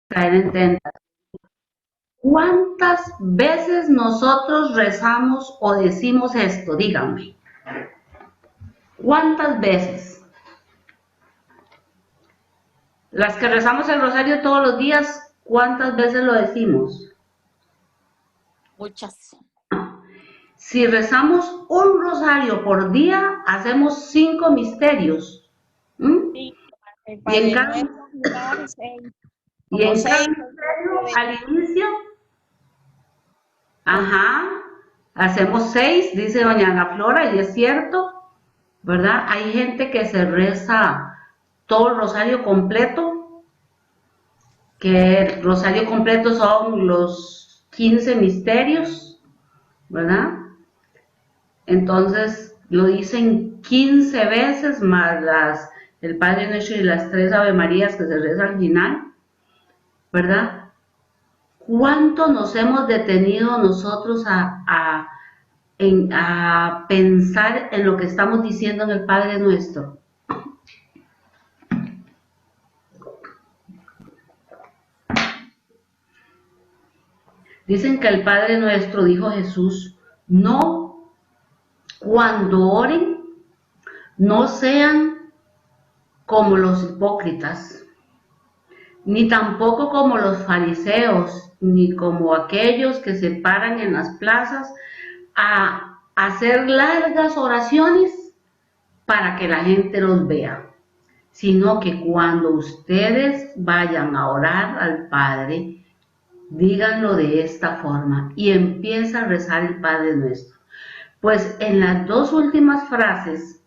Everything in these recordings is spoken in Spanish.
caer en tentación. ¿Cuántas veces nosotros rezamos o decimos esto? Díganme. ¿Cuántas veces? Las que rezamos el rosario todos los días, ¿cuántas veces lo decimos? Muchas. Si rezamos un rosario por día, hacemos 5 misterios. ¿Mm? Sí, el Y en Padre cada, Nuestro, jugar, y como en cada seis, misterio, nueve. al inicio, ajá, hacemos 6, dice doña Ana Flora, y es cierto, ¿verdad? Hay gente que se reza todo el rosario completo, que el rosario completo son los 15 misterios, ¿verdad? Entonces lo dicen 15 veces más el Padre Nuestro y las 3 Ave Marías que se reza al final, ¿verdad? ¿Cuánto nos hemos detenido nosotros a pensar en lo que estamos diciendo en el Padre Nuestro? Dicen que el Padre Nuestro, dijo Jesús, no, cuando oren, no sean como los hipócritas, ni tampoco como los fariseos, ni como aquellos que se paran en las plazas a hacer largas oraciones para que la gente los vea, sino que cuando ustedes vayan a orar al Padre, díganlo de esta forma y empieza a rezar el Padre Nuestro. Pues en las dos últimas frases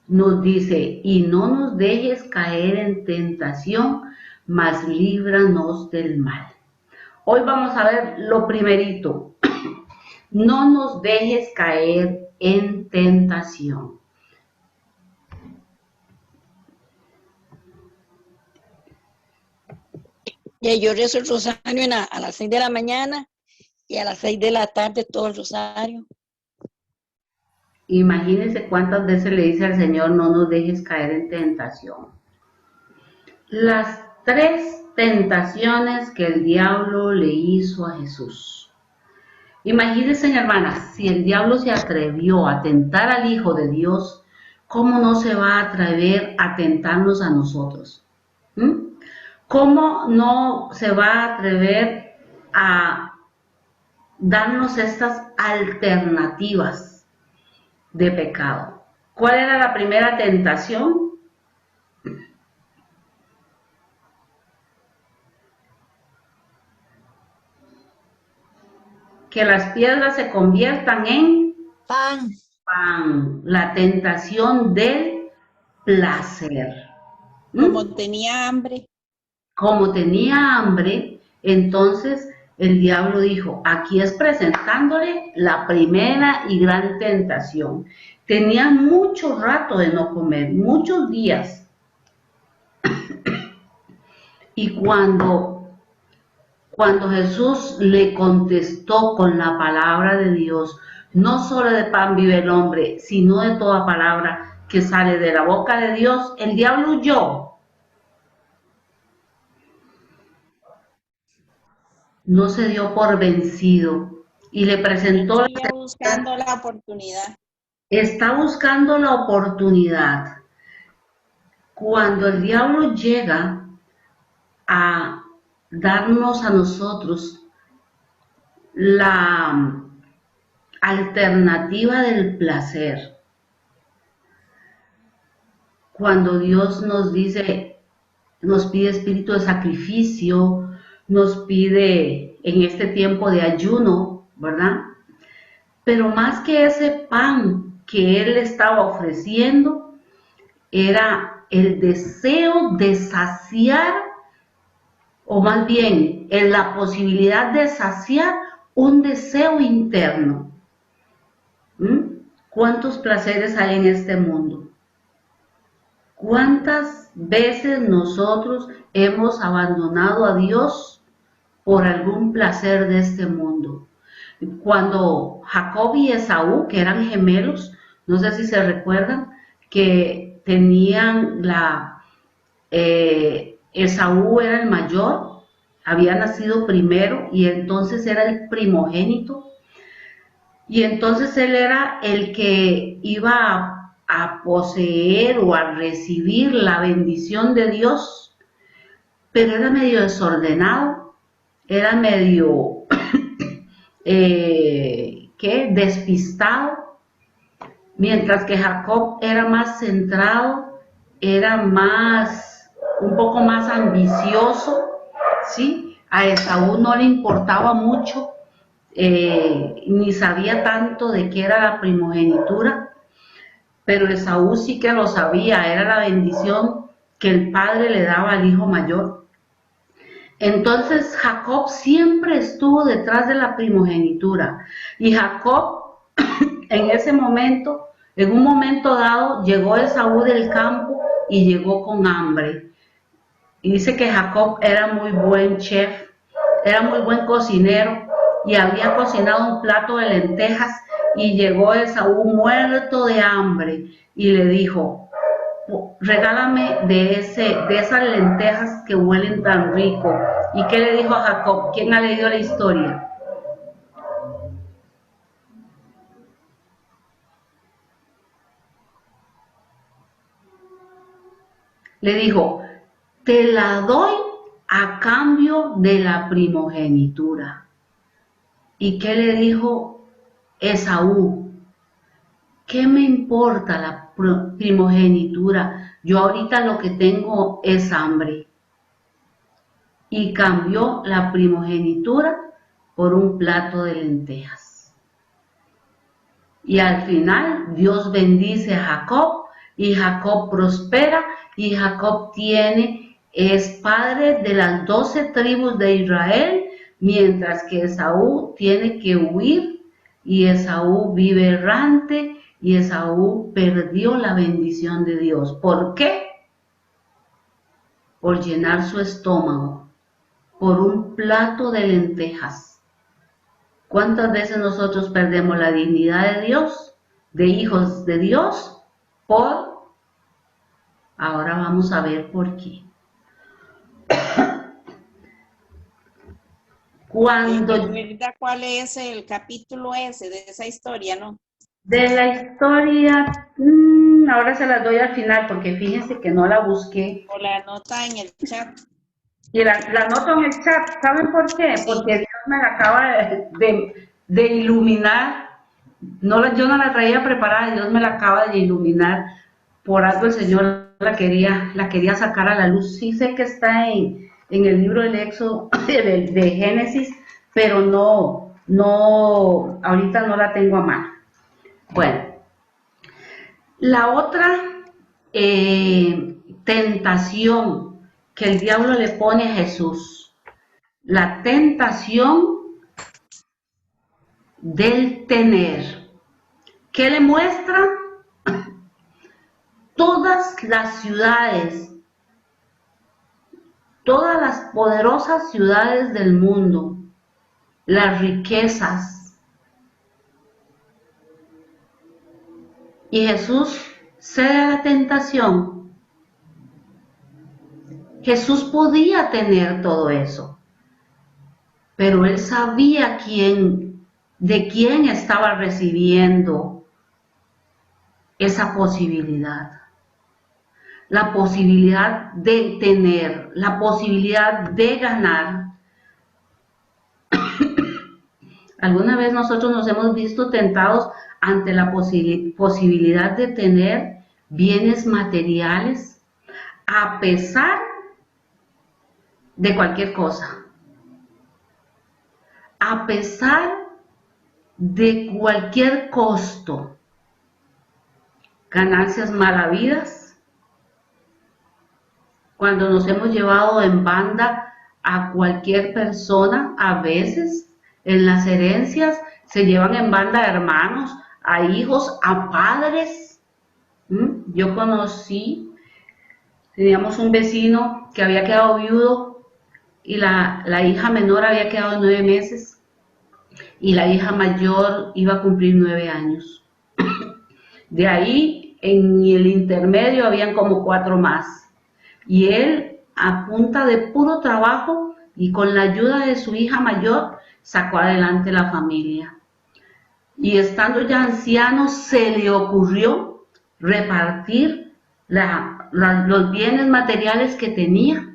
nos dice, y no nos dejes caer en tentación, mas líbranos del mal. Hoy vamos a ver lo primerito, no nos dejes caer en tentación. Y yo rezo el rosario a las 6 de la mañana y a las 6 de la tarde todo el rosario. Imagínense cuántas veces le dice al Señor, no nos dejes caer en tentación. Las 3 tentaciones que el diablo le hizo a Jesús. Imagínense, hermanas, si el diablo se atrevió a tentar al Hijo de Dios, ¿cómo no se va a atrever a tentarnos a nosotros? ¿Mm? ¿Cómo no se va a atrever a darnos estas alternativas de pecado? ¿Cuál era la primera tentación? Que las piedras se conviertan en Pan. pan, la tentación del placer. ¿Mm? Como tenía hambre. Como tenía hambre, entonces el diablo dijo, aquí es presentándole la primera y gran tentación. Tenía mucho rato de no comer, muchos días. Y cuando Jesús le contestó con la palabra de Dios, no solo de pan vive el hombre, sino de toda palabra que sale de la boca de Dios, el diablo huyó. No se dio por vencido y le presentó Seguía buscando la oportunidad. está buscando la oportunidad. Cuando el diablo llega a darnos a nosotros la alternativa del placer, cuando Dios nos dice, nos pide espíritu de sacrificio, nos pide en este tiempo de ayuno, ¿verdad? Pero más que ese pan que Él estaba ofreciendo, era el deseo de saciar, o más bien, en la posibilidad de saciar un deseo interno. ¿Mm? ¿Cuántos placeres hay en este mundo? ¿Cuántas veces nosotros hemos abandonado a Dios por algún placer de este mundo? Cuando Jacob y Esaú, que eran gemelos, no sé si se recuerdan, que tenían Esaú era el mayor, había nacido primero y entonces era el primogénito. Y entonces él era el que iba a poseer o a recibir la bendición de Dios, pero era medio desordenado, era medio despistado, mientras que Jacob era más centrado, era un poco más ambicioso, ¿sí? A Esaú no le importaba mucho, ni sabía tanto de qué era la primogenitura, pero Esaú sí que lo sabía, era la bendición que el padre le daba al hijo mayor. Entonces Jacob siempre estuvo detrás de la primogenitura, y Jacob en ese momento, en un momento dado, llegó Esaú del campo y llegó con hambre. Y dice que Jacob era muy buen chef, era muy buen cocinero y había cocinado un plato de lentejas, y llegó Esaú muerto de hambre y le dijo: regálame de esas lentejas que huelen tan rico. ¿Y qué le dijo a Jacob? ¿Quién ha leído la historia? Le dijo: te la doy a cambio de la primogenitura. ¿Y qué le dijo Esaú? ¿Qué me importa la primogenitura? Yo ahorita lo que tengo es hambre. Y cambió la primogenitura por un plato de lentejas. Y al final Dios bendice a Jacob, y Jacob prospera, y Jacob es padre de las 12 tribus de Israel, mientras que Esaú tiene que huir, y Esaú vive errante, y Esaú perdió la bendición de Dios. ¿Por qué? Por llenar su estómago, por un plato de lentejas. ¿Cuántas veces nosotros perdemos la dignidad de Dios, de hijos de Dios, ahora vamos a ver por qué. ¿Cuál es el capítulo ese de esa historia, no? De la historia, ahora se las doy al final, porque fíjense que no la busqué. O la nota en el chat. Y la noto en el chat. ¿Saben por qué? Sí. Porque Dios me la acaba de iluminar. Yo no la traía preparada, Dios me la acaba de iluminar. Por algo el Señor la quería sacar a la luz. Sí sé que está en el libro del Éxodo, de Génesis, pero ahorita no la tengo a mano. Bueno, la otra tentación que el diablo le pone a Jesús, la tentación del tener. ¿Qué le muestra? Todas las ciudades, todas las poderosas ciudades del mundo, las riquezas. Y Jesús cede a la tentación. Jesús podía tener todo eso, pero él sabía de quién estaba recibiendo esa posibilidad. La posibilidad de tener, la posibilidad de ganar. ¿Alguna vez nosotros nos hemos visto tentados ante la posibilidad de tener bienes materiales a pesar de cualquier cosa? A pesar de cualquier costo. Ganancias mal habidas. Cuando nos hemos llevado en banda a cualquier persona, a veces en las herencias se llevan en banda a hermanos, a hijos, a padres. Yo teníamos un vecino que había quedado viudo y la hija menor había quedado 9 meses y la hija mayor iba a cumplir 9 años. De ahí, en el intermedio, habían como 4 más. Y él a punta de puro trabajo y con la ayuda de su hija mayor sacó adelante la familia. Y estando ya anciano se le ocurrió repartir los bienes materiales que tenía.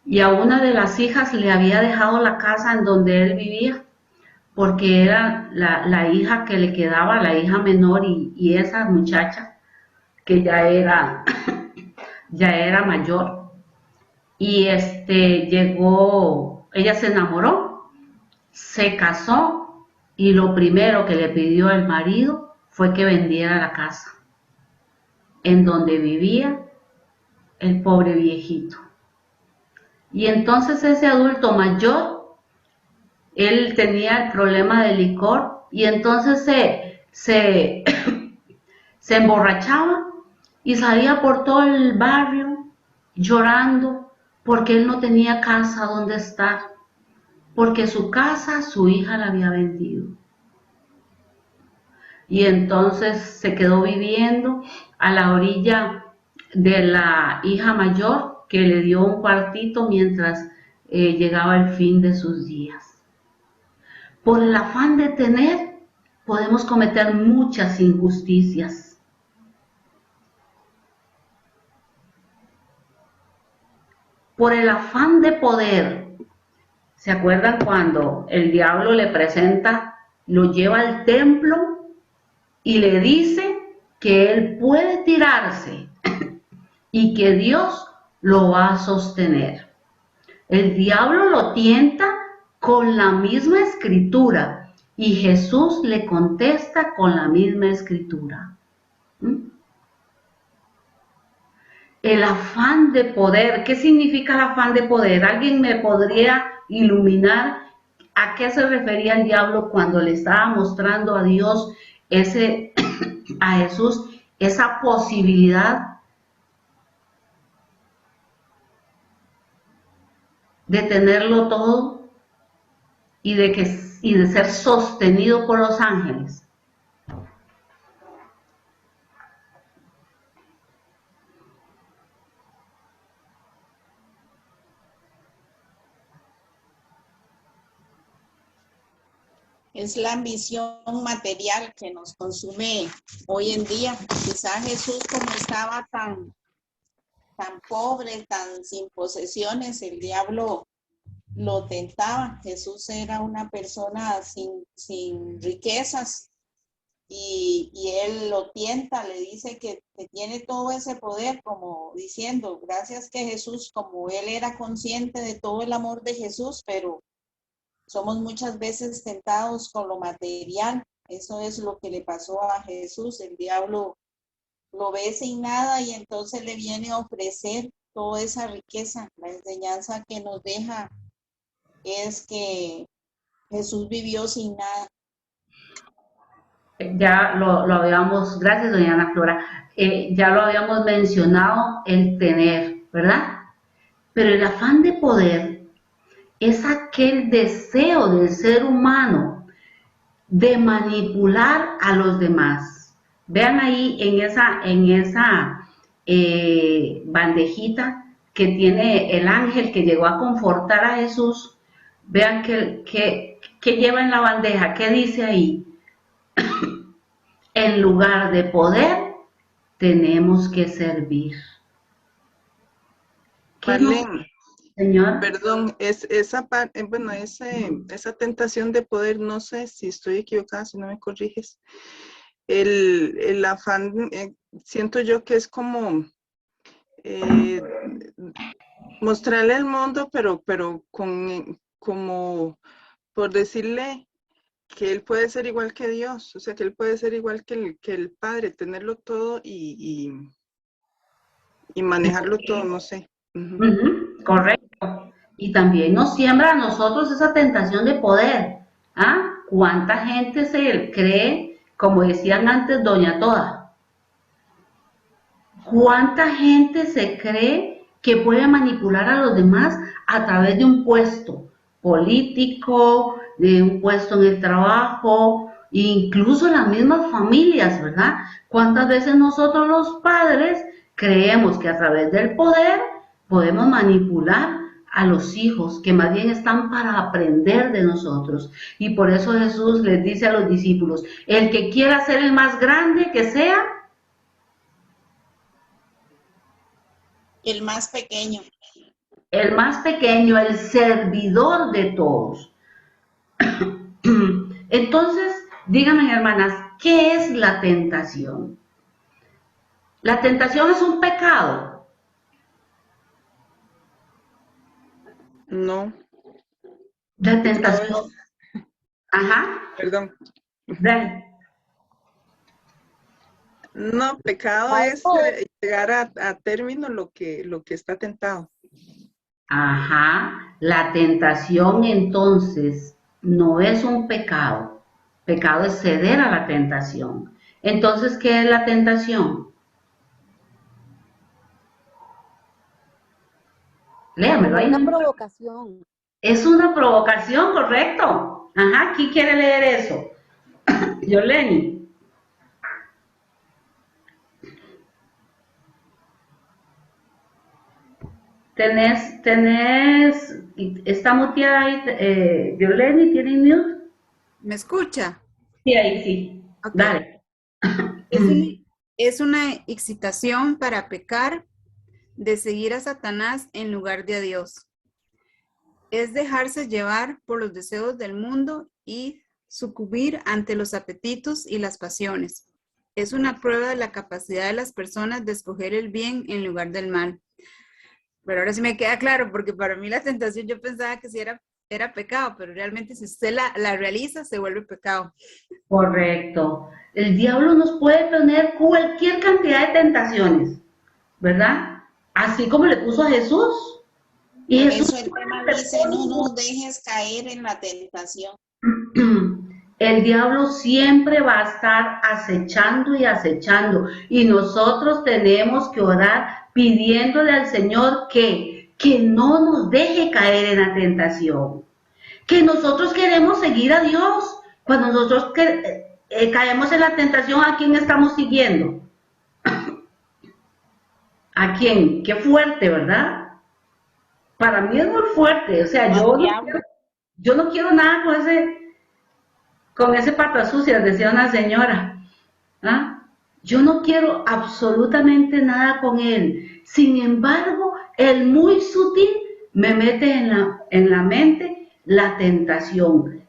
Y a una de las hijas le había dejado la casa en donde él vivía, porque era la hija que le quedaba, la hija menor, y esa muchacha que ya era, ya era mayor. Y llegó, ella se enamoró, se casó, y lo primero que le pidió el marido fue que vendiera la casa en donde vivía el pobre viejito. Y entonces ese adulto mayor, él tenía el problema del licor y entonces se emborrachaba y salía por todo el barrio llorando porque él no tenía casa donde estar, porque su casa su hija la había vendido. Y entonces se quedó viviendo a la orilla de la hija mayor, que le dio un cuartito mientras llegaba el fin de sus días. Por el afán de tener, podemos cometer muchas injusticias. Por el afán de poder, ¿se acuerdan cuando el diablo le presenta, lo lleva al templo y le dice que él puede tirarse y que Dios lo va a sostener? El diablo lo tienta con la misma escritura y Jesús le contesta con la misma escritura. El afán de poder. ¿Qué significa el afán de poder? ¿Alguien me podría iluminar a qué se refería el diablo cuando le estaba mostrando a Dios a Jesús, esa posibilidad de tenerlo todo y de ser sostenido por los ángeles? Es la ambición material que nos consume hoy en día. Quizá Jesús, como estaba tan pobre, tan sin posesiones, el diablo lo tentaba. Jesús era una persona sin riquezas y él lo tienta, le dice que tiene todo ese poder, como diciendo, gracias que Jesús, como él era consciente de todo el amor de Jesús, pero somos muchas veces tentados con lo material. Eso es lo que le pasó a Jesús. El diablo lo ve sin nada y entonces le viene a ofrecer toda esa riqueza. La enseñanza que nos deja es que Jesús vivió sin nada. Ya lo habíamos, gracias doña Ana Flora, ya lo habíamos mencionado, el tener, ¿verdad? Pero el afán de poder es aquel deseo del ser humano de manipular a los demás. Vean ahí en esa bandejita que tiene el ángel que llegó a confortar a Jesús. Vean que lleva en la bandeja, ¿qué dice ahí? En lugar de poder, tenemos que servir. Marlene, señor? perdón, esa tentación de poder, no sé si estoy equivocada, si no me corriges. El afán, siento yo que es como mostrarle al mundo, pero como por decirle que él puede ser igual que Dios, o sea, que él puede ser igual que el Padre, tenerlo todo y manejarlo todo, no sé. Correcto. Y también nos siembra a nosotros esa tentación de poder. ¿Ah? ¿Cuánta gente se cree, como decían antes, doña Toda? ¿Cuánta gente se cree que puede manipular a los demás a través de un puesto político, de un puesto en el trabajo, incluso en las mismas familias, ¿verdad? ¿Cuántas veces nosotros los padres creemos que a través del poder podemos manipular a los hijos, que más bien están para aprender de nosotros. Y por eso Jesús les dice a los discípulos, el que quiera ser el más grande, que sea El más pequeño. el más pequeño, el servidor de todos. Entonces, díganme, hermanas, ¿qué es la tentación? ¿La tentación es un pecado? No, La pecado tentación. es, Ajá. perdón. Dale. No, pecado es llegar a término lo que está tentado. Ajá. La tentación entonces no es un pecado. Pecado es ceder a la tentación. Entonces, ¿qué es la tentación? Léamelo ahí. Una provocación. Es una provocación, correcto. Ajá, ¿quién quiere leer eso? Yoleni. Está muteada ahí, Yoleni, ¿tiene mute? ¿Me escucha? Sí, ahí sí. Ok. Dale. Es una excitación para pecar de seguir a Satanás en lugar de a Dios. Es dejarse llevar por los deseos del mundo y sucumbir ante los apetitos y las pasiones. Es una prueba de la capacidad de las personas de escoger el bien en lugar del mal. Pero ahora sí me queda claro, porque para mí la tentación yo pensaba que sí era pecado, pero realmente si usted la realiza, se vuelve pecado. Correcto. El diablo nos puede poner cualquier cantidad de tentaciones, ¿verdad? Así como le puso a Jesús. Y Por Jesús eso el tema dice, no nos dejes caer en la tentación. el diablo siempre va a estar acechando y acechando. Y nosotros tenemos que orar pidiéndole al Señor que no nos deje caer en la tentación. Que nosotros queremos seguir a Dios. Cuando nosotros caemos en la tentación, ¿a quién estamos siguiendo? ¿A quién? Qué fuerte, ¿verdad? Para mí es muy fuerte. O sea, yo no quiero nada con ese patas sucias, decía una señora. ¿Ah? Yo no quiero absolutamente nada con él. Sin embargo, él muy sutil me mete en la mente la tentación,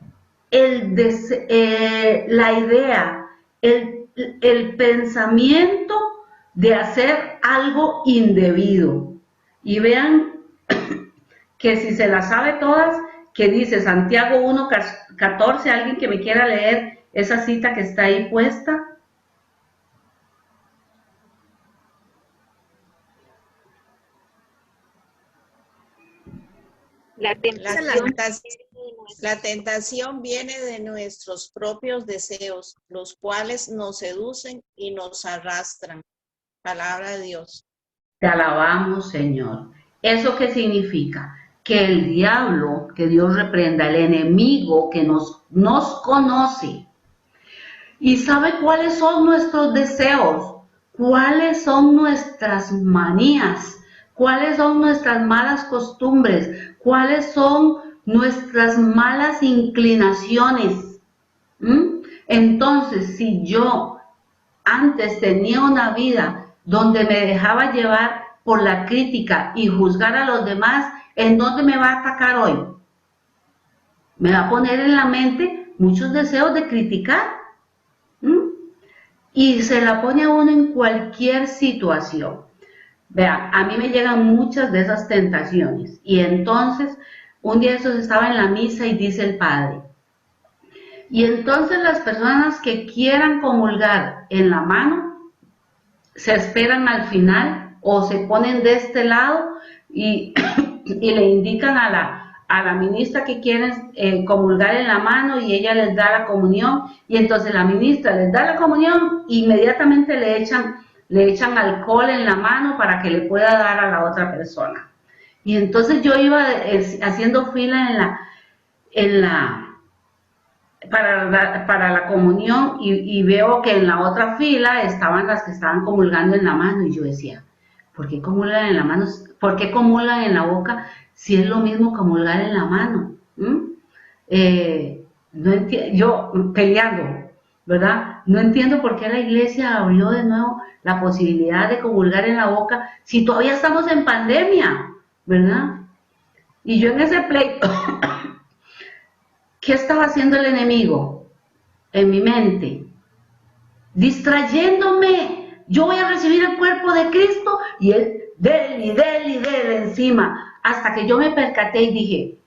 la idea, el pensamiento de hacer algo indebido. Y vean que si se las sabe todas, que dice Santiago 1:14, alguien que me quiera leer esa cita que está ahí puesta. La tentación viene de nuestros propios deseos, los cuales nos seducen y nos arrastran. Palabra de Dios. Te alabamos, Señor. ¿Eso qué significa? Que el diablo, que Dios reprenda, el enemigo que nos conoce y sabe cuáles son nuestros deseos, cuáles son nuestras manías, cuáles son nuestras malas costumbres, cuáles son nuestras malas inclinaciones. Entonces, si yo antes tenía una vida donde me dejaba llevar por la crítica y juzgar a los demás, ¿en dónde me va a atacar hoy? Me va a poner en la mente muchos deseos de criticar. Y se la pone a uno en cualquier situación. Vean, a mí me llegan muchas de esas tentaciones. Y entonces, un día eso estaba en la misa y dice el padre. Y entonces las personas que quieran comulgar en la mano, se esperan al final o se ponen de este lado y, y le indican a la ministra que quieren comulgar en la mano y ella les da la comunión y entonces la ministra les da la comunión e inmediatamente le echan alcohol en la mano para que le pueda dar a la otra persona. Y entonces yo iba haciendo fila para la comunión y veo que en la otra fila estaban las que estaban comulgando en la mano y yo decía, ¿Por qué comulgan en la mano? ¿Por qué comulgan en la boca si es lo mismo comulgar en la mano? No entiendo, yo peleando, ¿verdad? No entiendo por qué la iglesia abrió de nuevo la posibilidad de comulgar en la boca si todavía estamos en pandemia, ¿verdad? Y yo en ese pleito, ¿qué estaba haciendo el enemigo en mi mente? Distrayéndome. Yo voy a recibir el cuerpo de Cristo y él, del encima, hasta que yo me percaté y dije,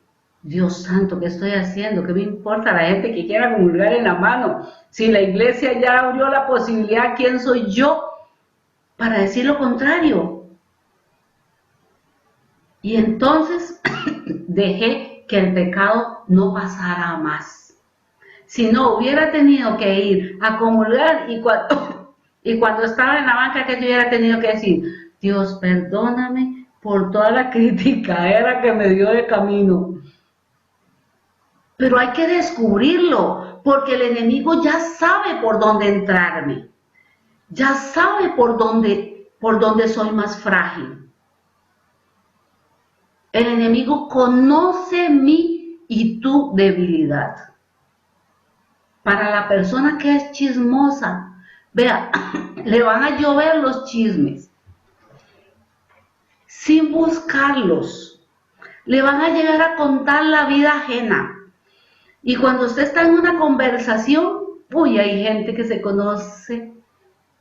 Dios santo, ¿qué estoy haciendo? ¿Qué me importa la gente que quiera comulgar en la mano? Si la iglesia ya abrió la posibilidad, ¿quién soy yo para decir lo contrario? Y entonces dejé que el pecado no pasara más. Si no, hubiera tenido que ir a comulgar y cuando estaba en la banca que yo hubiera tenido que decir, Dios, perdóname por toda la criticadera que me dio de camino. Pero hay que descubrirlo, porque el enemigo ya sabe por dónde entrarme, ya sabe por dónde soy más frágil. El enemigo conoce mi y tu debilidad. Para la persona que es chismosa, vea, le van a llover los chismes, sin buscarlos. Le van a llegar a contar la vida ajena. Y cuando usted está en una conversación, uy, hay gente que se conoce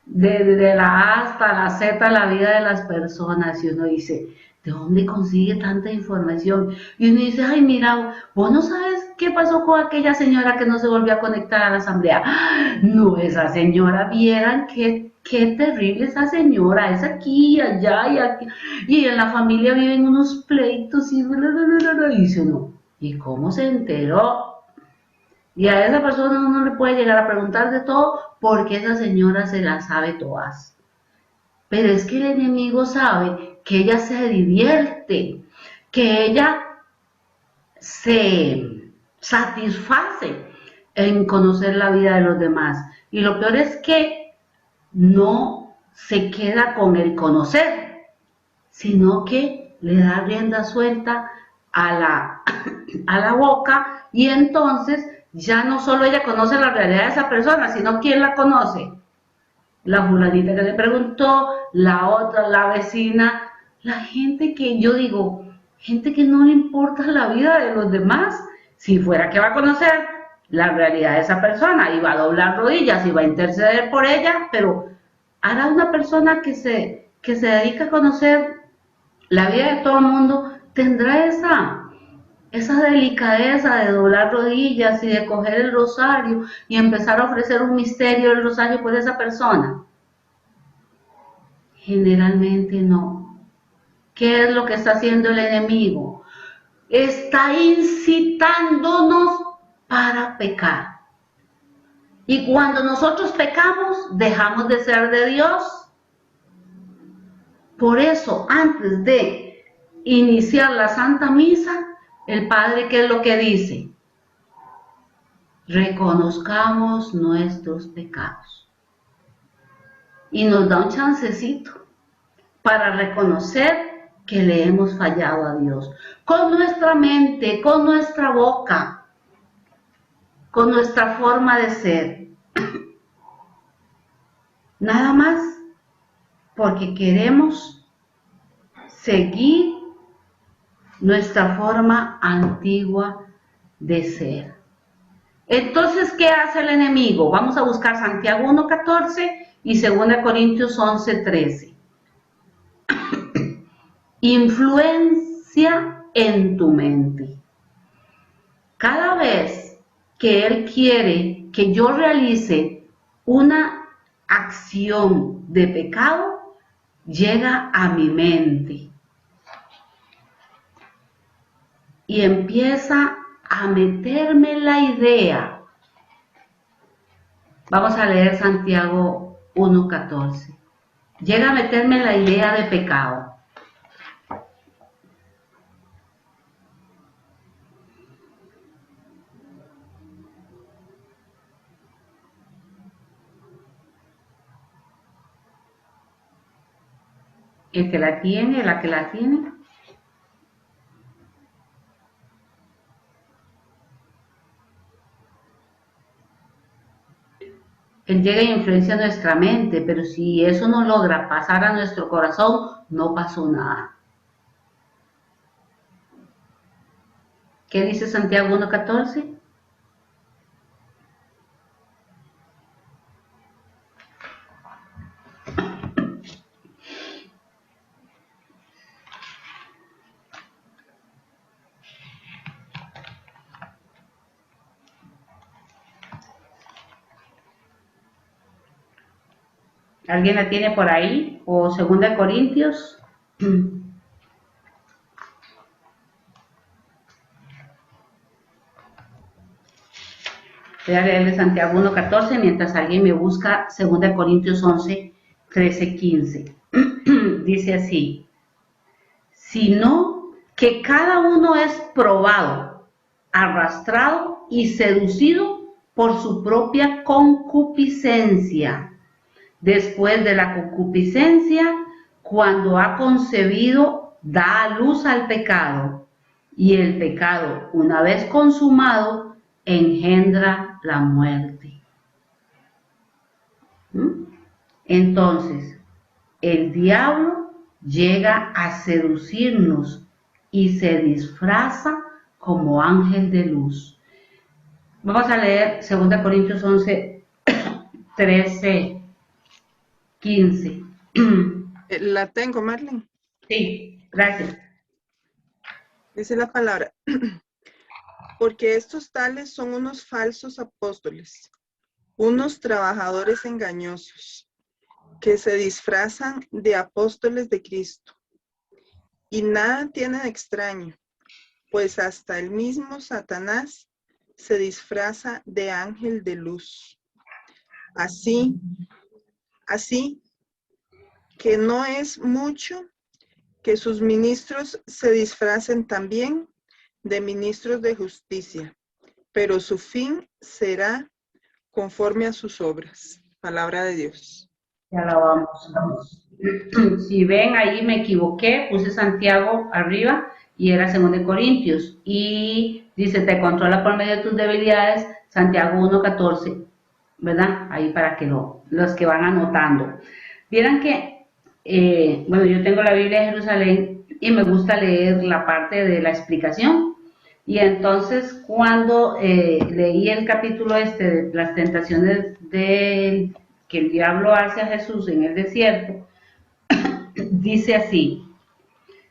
desde la A hasta la Z la vida de las personas y uno dice, ¿de dónde consigue tanta información? Y uno dice, ay, mira, vos no sabes qué pasó con aquella señora que no se volvió a conectar a la asamblea. ¡Ah! No, esa señora, vieran qué terrible esa señora, es aquí, allá y aquí, y en la familia viven unos pleitos y dice uno, ¿y cómo se enteró? Y a esa persona uno le puede llegar a preguntar de todo porque esa señora se las sabe todas. Pero es que el enemigo sabe que ella se divierte, que ella se satisface en conocer la vida de los demás. Y lo peor es que no se queda con el conocer, sino que le da rienda suelta a la boca y entonces ya no solo ella conoce la realidad de esa persona, sino ¿quién la conoce? La fulanita que le preguntó, la otra, la vecina, la gente que yo digo, gente que no le importa la vida de los demás. Si fuera que va a conocer la realidad de esa persona y va a doblar rodillas y va a interceder por ella, pero hará una persona que se dedica a conocer la vida de todo el mundo, tendrá esa delicadeza de doblar rodillas y de coger el rosario y empezar a ofrecer un misterio del rosario por esa persona. Generalmente no. ¿Qué es lo que está haciendo el enemigo? Está incitándonos para pecar. Y cuando nosotros pecamos, dejamos de ser de Dios. Por eso, antes de iniciar la Santa Misa, el Padre, ¿qué es lo que dice? Reconozcamos nuestros pecados. Y nos da un chancecito para reconocer que le hemos fallado a Dios. Con nuestra mente, con nuestra boca, con nuestra forma de ser. Nada más porque queremos seguir nuestra forma antigua de ser. Entonces, ¿qué hace el enemigo? Vamos a buscar Santiago 1:14 y 2 Corintios 11:13. Influencia en tu mente. Cada vez que él quiere que yo realice una acción de pecado, llega a mi mente y empieza a meterme la idea. Vamos a leer Santiago 1:14. Llega a meterme la idea de pecado. El que la tiene, la que la tiene. Él llega y influencia nuestra mente, pero si eso no logra pasar a nuestro corazón, no pasó nada. ¿Qué dice Santiago 1:14? ¿Alguien la tiene por ahí? ¿O 2 Corintios? Voy a leerle Santiago 1:14 mientras alguien me busca 2 Corintios 11:13-15. Dice así: sino que cada uno es probado, arrastrado y seducido por su propia concupiscencia. Después de la concupiscencia, cuando ha concebido, da a luz al pecado, y el pecado, una vez consumado, engendra la muerte. Entonces, el diablo llega a seducirnos y se disfraza como ángel de luz. Vamos a leer 2 Corintios 11:13-15. La tengo, Marlene. Sí, gracias. Dice la palabra. Porque estos tales son unos falsos apóstoles, unos trabajadores engañosos, que se disfrazan de apóstoles de Cristo. Y nada tienen extraño, pues hasta el mismo Satanás se disfraza de ángel de luz. Así que no es mucho que sus ministros se disfracen también de ministros de justicia, pero su fin será conforme a sus obras. Palabra de Dios. Ya la vamos. Si ven, ahí me equivoqué, puse Santiago arriba y era 2 Corintios. Y dice, te controla por medio de tus debilidades, Santiago 1:14, ¿verdad? Ahí para que los que van anotando. Vieran que, bueno, yo tengo la Biblia de Jerusalén y me gusta leer la parte de la explicación. Y entonces cuando leí el capítulo de las tentaciones que el diablo hace a Jesús en el desierto, dice así: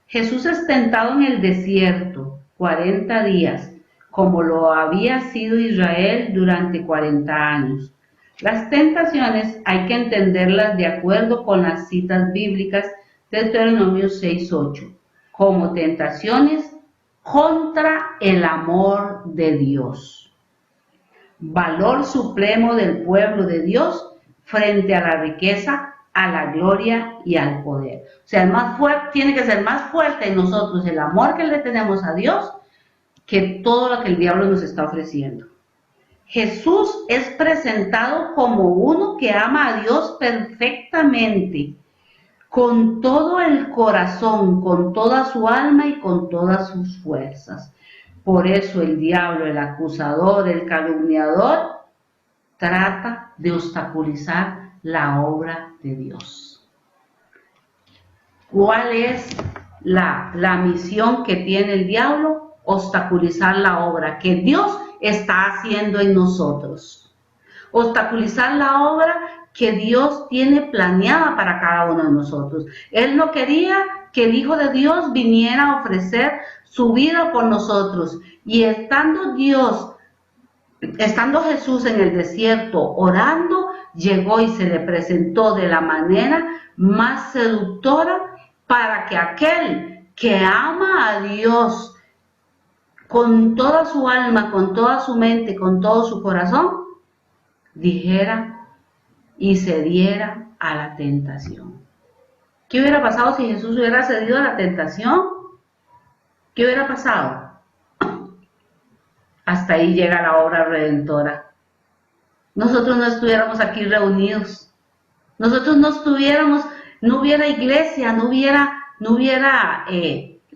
Jesús es tentado en el desierto 40 días, como lo había sido Israel durante 40 años. Las tentaciones hay que entenderlas de acuerdo con las citas bíblicas de Deuteronomio 6:8, como tentaciones contra el amor de Dios. Valor supremo del pueblo de Dios frente a la riqueza, a la gloria y al poder. O sea, tiene que ser más fuerte en nosotros el amor que le tenemos a Dios que todo lo que el diablo nos está ofreciendo. Jesús es presentado como uno que ama a Dios perfectamente, con todo el corazón, con toda su alma y con todas sus fuerzas. Por eso el diablo, el acusador, el calumniador, trata de obstaculizar la obra de Dios. ¿Cuál es la misión que tiene el diablo? Obstaculizar la obra que Dios está haciendo en nosotros. Obstaculizar la obra que Dios tiene planeada para cada uno de nosotros. Él no quería que el Hijo de Dios viniera a ofrecer su vida por nosotros. Y estando Jesús en el desierto orando, llegó y se le presentó de la manera más seductora para que aquel que ama a Dios con toda su alma, con toda su mente, con todo su corazón, dijera y cediera a la tentación. ¿Qué hubiera pasado si Jesús hubiera cedido a la tentación? ¿Qué hubiera pasado? Hasta ahí llega la obra redentora. Nosotros no estuviéramos aquí reunidos. Nosotros no estuviéramos no hubiera iglesia, no hubiera,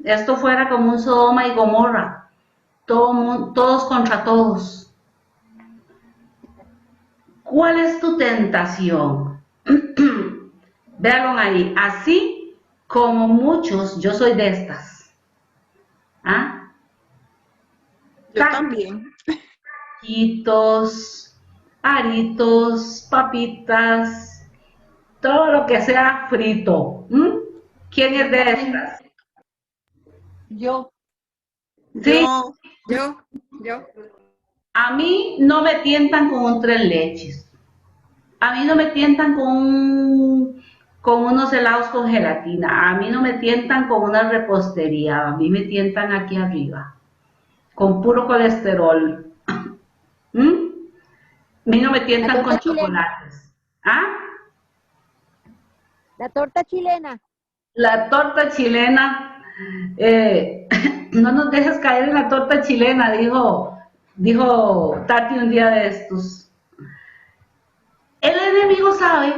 esto fuera como un Sodoma y Gomorra, todos contra todos. ¿Cuál es tu tentación? Véanlo ahí, así como muchos, yo soy de estas. ¿Ah? Yo también. Taquitos, aritos, papitas, todo lo que sea frito. ¿Quién es de estas? Yo, Sí, Yo. a mí no me tientan con un tres leches. A mí no me tientan con unos helados con gelatina. A mí no me tientan con una repostería. A mí me tientan aquí arriba, con puro colesterol. ¿Mm? A mí no me tientan con torta chilena. chocolates. ¿Ah? La torta chilena. La torta chilena, no nos dejes caer en la torta chilena, dijo Tati un día de estos. El enemigo sabe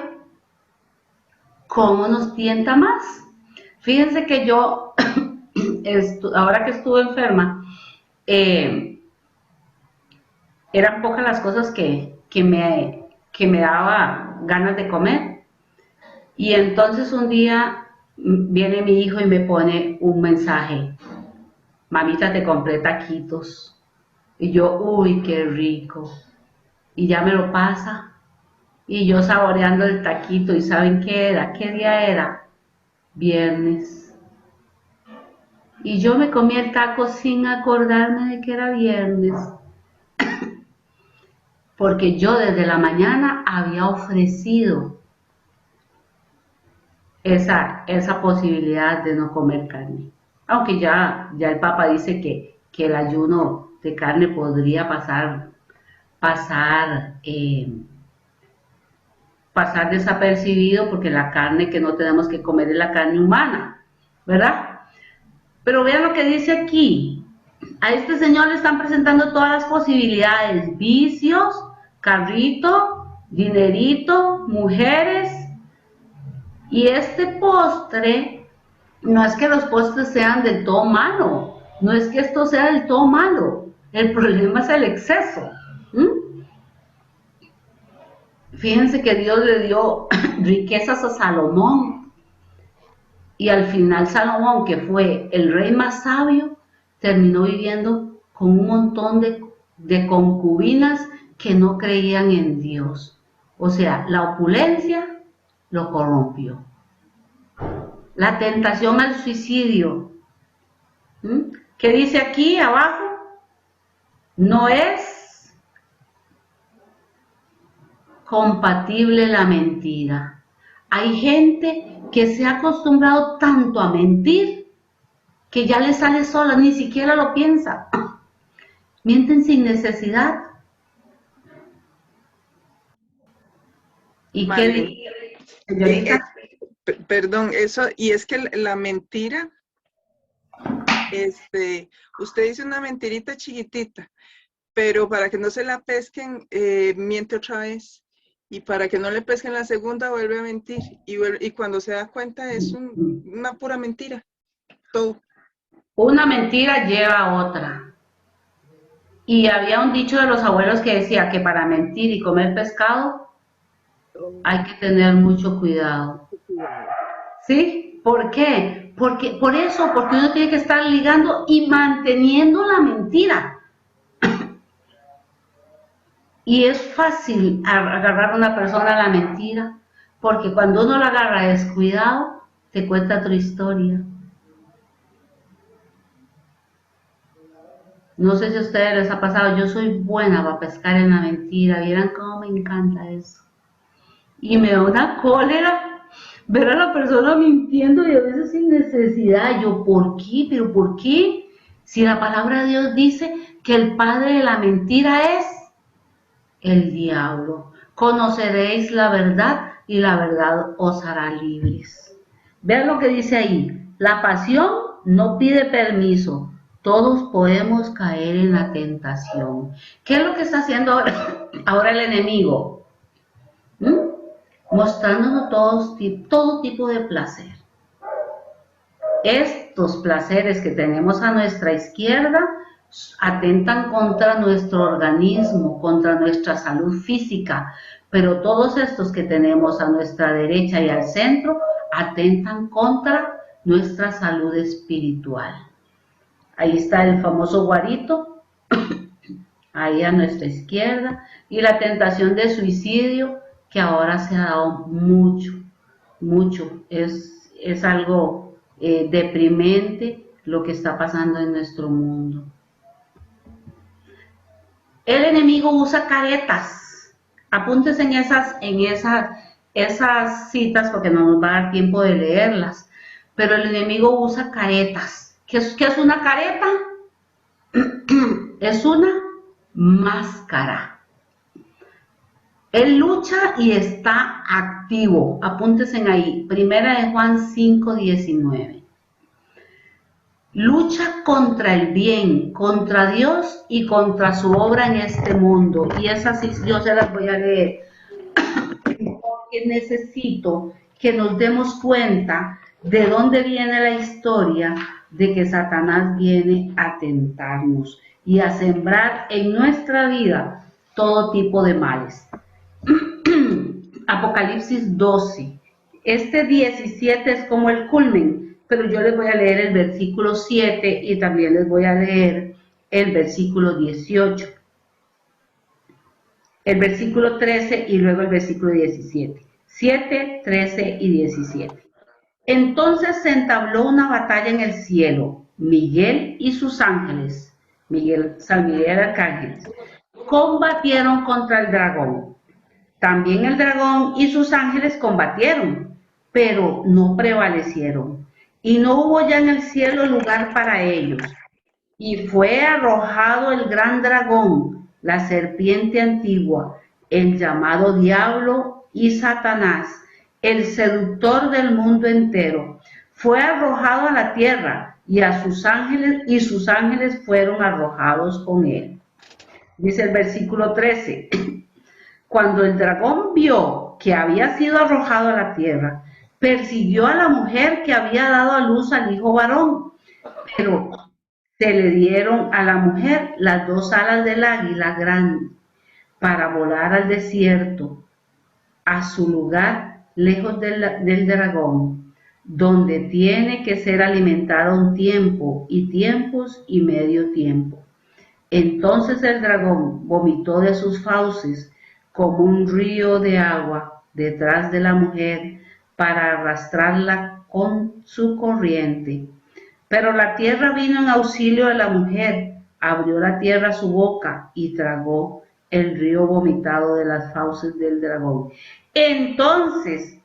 cómo nos tienta más. Fíjense que yo, ahora que estuve enferma, eran pocas las cosas que me daba ganas de comer. Y entonces un día viene mi hijo y me pone un mensaje: mamita, te compré taquitos. Y yo, uy, qué rico. Y ya me lo pasa. Y yo saboreando el taquito. ¿Y saben qué era? ¿Qué día era? Viernes. Y yo me comí el taco sin acordarme de que era viernes. Porque yo desde la mañana había ofrecido esa posibilidad de no comer carne. Aunque ya el Papa dice que el ayuno de carne podría pasar desapercibido, porque la carne que no tenemos que comer es la carne humana, ¿verdad? Pero vean lo que dice aquí. A este señor le están presentando todas las posibilidades: vicios, carrito, dinerito, mujeres. Y este postre, no es que los postres sean del todo malo, no es que esto sea del todo malo, el problema es el exceso. Fíjense que Dios le dio riquezas a Salomón, y al final Salomón, que fue el rey más sabio, terminó viviendo con un montón de concubinas que no creían en Dios. O sea, la opulencia lo corrompió. La tentación al suicidio. ¿Qué dice aquí abajo? No es compatible la mentira. Hay gente que se ha acostumbrado tanto a mentir que ya le sale sola, ni siquiera lo piensa. Mienten sin necesidad. ¿Y Marlene, qué, señorita? Perdón, eso, y es que la mentira, usted dice una mentirita chiquitita, pero para que no se la pesquen, miente otra vez. Y para que no le pesquen la segunda, vuelve a mentir. Y cuando se da cuenta es una pura mentira. Todo. Una mentira lleva a otra. Y había un dicho de los abuelos que decía que para mentir y comer pescado hay que tener mucho cuidado. ¿Sí? ¿Por qué? Porque uno tiene que estar ligando y manteniendo la mentira. Y es fácil agarrar a una persona a la mentira, porque cuando uno la agarra descuidado, te cuenta otra historia. No sé si a ustedes les ha pasado, yo soy buena para pescar en la mentira, vieran cómo me encanta eso. Y me da una cólera ver a la persona mintiendo, y a veces sin necesidad. Yo, ¿por qué? ¿Pero por qué? Si la palabra de Dios dice que el padre de la mentira es el diablo. Conoceréis la verdad y la verdad os hará libres. Vean lo que dice ahí. La pasión no pide permiso. Todos podemos caer en la tentación. ¿Qué es lo que está haciendo ahora el enemigo? mostrándonos todo tipo de placer. Estos placeres que tenemos a nuestra izquierda atentan contra nuestro organismo, contra nuestra salud física, pero todos estos que tenemos a nuestra derecha y al centro atentan contra nuestra salud espiritual. Ahí está el famoso guarito, ahí a nuestra izquierda, y la tentación de suicidio, que ahora se ha dado mucho, es algo deprimente lo que está pasando en nuestro mundo. El enemigo usa caretas. Apúntense en esas citas porque no nos va a dar tiempo de leerlas. Pero el enemigo usa caretas. ¿Qué es una careta? Es una máscara. Él lucha y está activo. Apúntense ahí. Primera de Juan 5:19. Lucha contra el bien, contra Dios y contra su obra en este mundo. Y esas sí yo se las voy a leer. Porque necesito que nos demos cuenta de dónde viene la historia de que Satanás viene a tentarnos y a sembrar en nuestra vida todo tipo de males. Apocalipsis 12. Este 17 es como el culmen, pero yo les voy a leer el versículo 7 y también les voy a leer el versículo 18. El versículo 13 y luego el versículo 17. 7, 13 y 17. Entonces se entabló una batalla en el cielo. Miguel y sus ángeles, San Miguel Arcángel, combatieron contra el dragón. También el dragón y sus ángeles combatieron, pero no prevalecieron. Y no hubo ya en el cielo lugar para ellos. Y fue arrojado el gran dragón, la serpiente antigua, el llamado Diablo y Satanás, el seductor del mundo entero. Fue arrojado a la tierra y sus ángeles fueron arrojados con él. Dice el versículo 13. Cuando el dragón vio que había sido arrojado a la tierra, persiguió a la mujer que había dado a luz al hijo varón, pero se le dieron a la mujer las 2 alas del águila grande para volar al desierto, a su lugar lejos del dragón, donde tiene que ser alimentada un tiempo y tiempos y medio tiempo. Entonces el dragón vomitó de sus fauces como un río de agua detrás de la mujer para arrastrarla con su corriente. Pero la tierra vino en auxilio de la mujer, abrió la tierra su boca y tragó el río vomitado de las fauces del dragón. Entonces,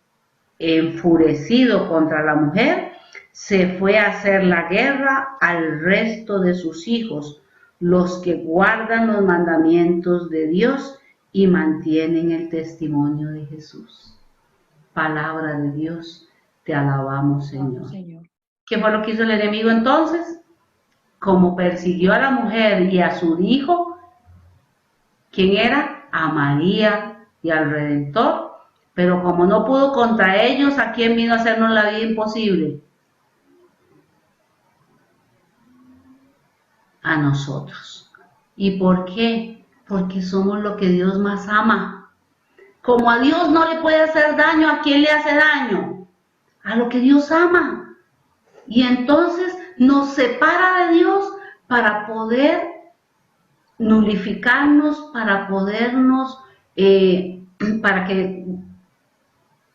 enfurecido contra la mujer, se fue a hacer la guerra al resto de sus hijos, los que guardan los mandamientos de Dios y mantienen el testimonio de Jesús. Palabra de Dios, te alabamos, Señor. ¿Qué fue lo que hizo el enemigo entonces? Como persiguió a la mujer y a su hijo, ¿quién era? A María y al Redentor. Pero como no pudo contra ellos, ¿a quién vino a hacernos la vida imposible? A nosotros. ¿Y por qué? Porque somos lo que Dios más ama. Como a Dios no le puede hacer daño, ¿a quién le hace daño? A lo que Dios ama. Y entonces nos separa de Dios para poder nulificarnos, para podernos,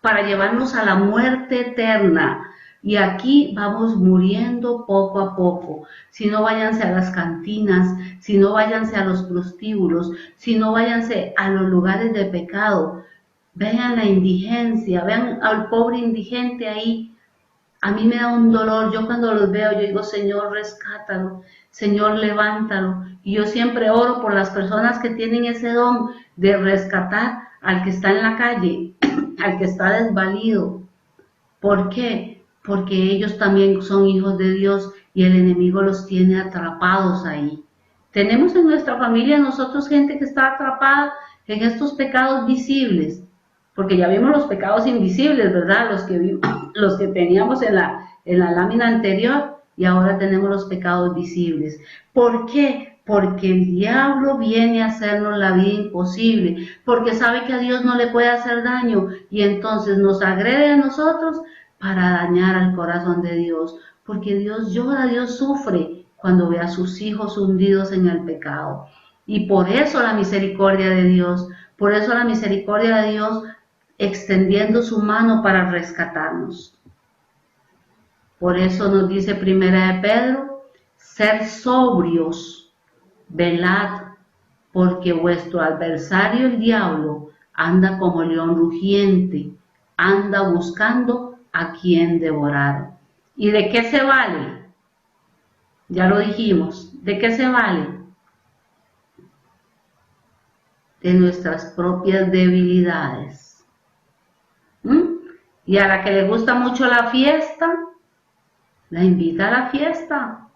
para llevarnos a la muerte eterna. Y aquí vamos muriendo poco a poco. Si no, váyanse a las cantinas, si no, váyanse a los prostíbulos, si no, váyanse a los lugares de pecado. Vean la indigencia, vean al pobre indigente ahí. A mí me da un dolor. Yo cuando los veo, yo digo, Señor, rescátalo, Señor, levántalo. Y yo siempre oro por las personas que tienen ese don de rescatar al que está en la calle, al que está desvalido. ¿Por qué? Porque ellos también son hijos de Dios y el enemigo los tiene atrapados ahí. Tenemos en nuestra familia nosotros gente que está atrapada en estos pecados visibles, porque ya vimos los pecados invisibles, ¿verdad? Los que teníamos en la lámina anterior, y ahora tenemos los pecados visibles. ¿Por qué? Porque el diablo viene a hacernos la vida imposible, porque sabe que a Dios no le puede hacer daño, y entonces nos agrede a nosotros para dañar al corazón de Dios, porque Dios llora, Dios sufre cuando ve a sus hijos hundidos en el pecado. Y por eso la misericordia de Dios, por eso la misericordia de Dios extendiendo su mano para rescatarnos. Por eso nos dice Primera de Pedro, ser sobrios, velad, porque vuestro adversario el diablo anda como león rugiente, anda buscando a quien devorar. ¿Y de qué se vale? Ya lo dijimos, ¿de qué se vale? De nuestras propias debilidades. Y a la que le gusta mucho la fiesta, la invita a la fiesta.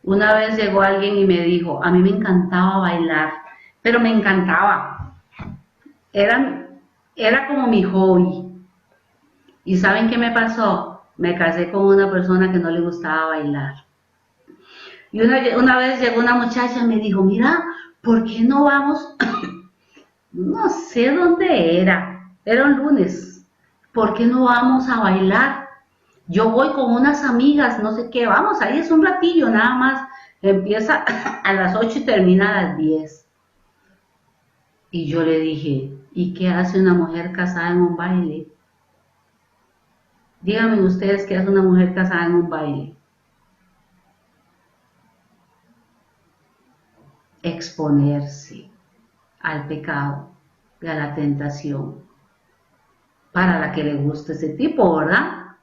Una vez llegó alguien y me dijo, a mí me encantaba bailar, pero me encantaba. Era como mi hobby. ¿Y saben qué me pasó? Me casé con una persona que no le gustaba bailar. Y una vez llegó una muchacha y me dijo, mira, ¿por qué no vamos? No sé dónde era un lunes. ¿Por qué no vamos a bailar? Yo voy con unas amigas, no sé qué, vamos, ahí es un ratillo nada más. Empieza a las 8 y termina a las 10. Y yo le dije, ¿y qué hace una mujer casada en un baile? Díganme ustedes qué hace una mujer casada en un baile. Exponerse al pecado y a la tentación. Para la que le guste ese tipo, ¿verdad?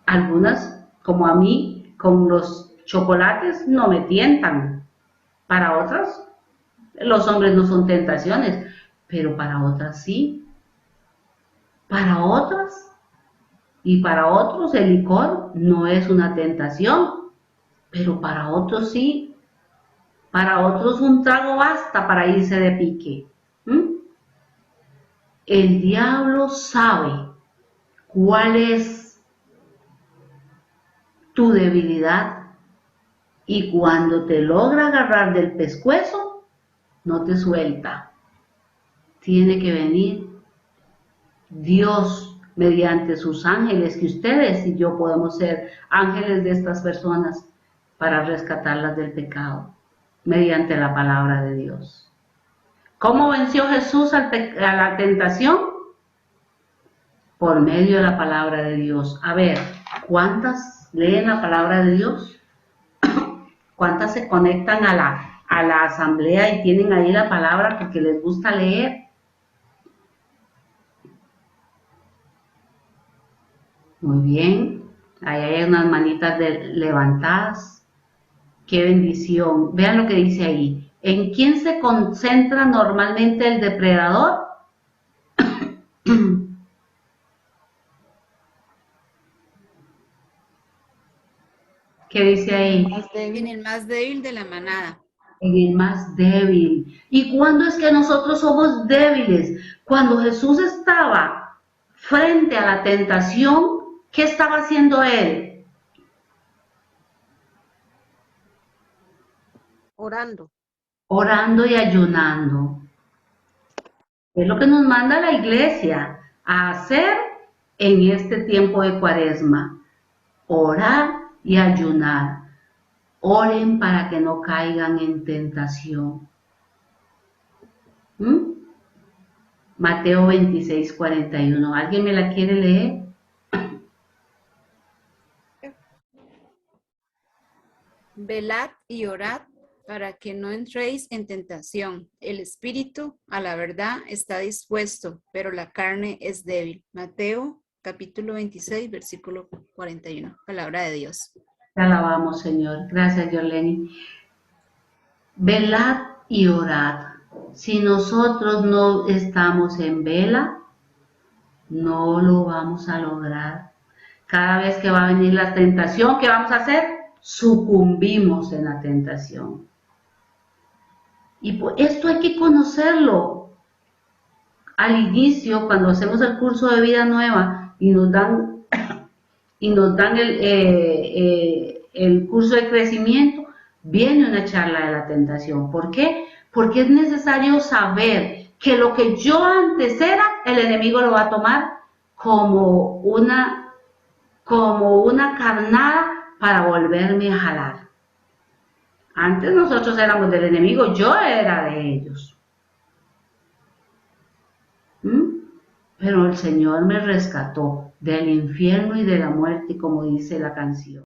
Algunas, como a mí, con los chocolates no me tientan. Para otras, los hombres no son tentaciones, pero para otras sí. Para otras y para otros el licor no es una tentación, pero para otros sí. Para otros un trago basta para irse de pique. El diablo sabe cuál es tu debilidad y cuando te logra agarrar del pescuezo, no te suelta. Tiene que venir Dios mediante sus ángeles, que ustedes y yo podemos ser ángeles de estas personas para rescatarlas del pecado, mediante la palabra de Dios. ¿Cómo venció Jesús a la tentación? Por medio de la palabra de Dios. A ver, ¿cuántas leen la palabra de Dios? ¿Cuántas se conectan a la asamblea y tienen ahí la palabra porque les gusta leer? Muy bien, ahí hay unas manitas levantadas. ¡Qué bendición! Vean lo que dice ahí. ¿En quién se concentra normalmente el depredador? ¿Qué dice ahí? En el más débil de la manada. En el más débil. ¿Y cuándo es que nosotros somos débiles? Cuando Jesús estaba frente a la tentación, ¿qué estaba haciendo él? Orando. Orando y ayunando. Es lo que nos manda la iglesia a hacer en este tiempo de Cuaresma. Orar y ayunar. Oren para que no caigan en tentación. Mateo 26, 41. ¿Alguien me la quiere leer? Velad y orad para que no entréis en tentación. El espíritu, a la verdad, está dispuesto, pero la carne es débil. Mateo, capítulo 26, versículo 41. Palabra de Dios. Te alabamos, Señor. Gracias, Yoleni. Velad y orad. Si nosotros no estamos en vela, no lo vamos a lograr. Cada vez que va a venir la tentación, ¿qué vamos a hacer? Sucumbimos en la tentación. Y esto hay que conocerlo. al inicio, cuando hacemos el curso de vida nueva y nos dan el curso de crecimiento, viene una charla de la tentación. ¿Por qué? Porque es necesario saber que lo que yo antes era, el enemigo lo va a tomar como una carnada para volverme a jalar. Antes nosotros éramos del enemigo, yo era de ellos. Pero el Señor me rescató del infierno y de la muerte, como dice la canción.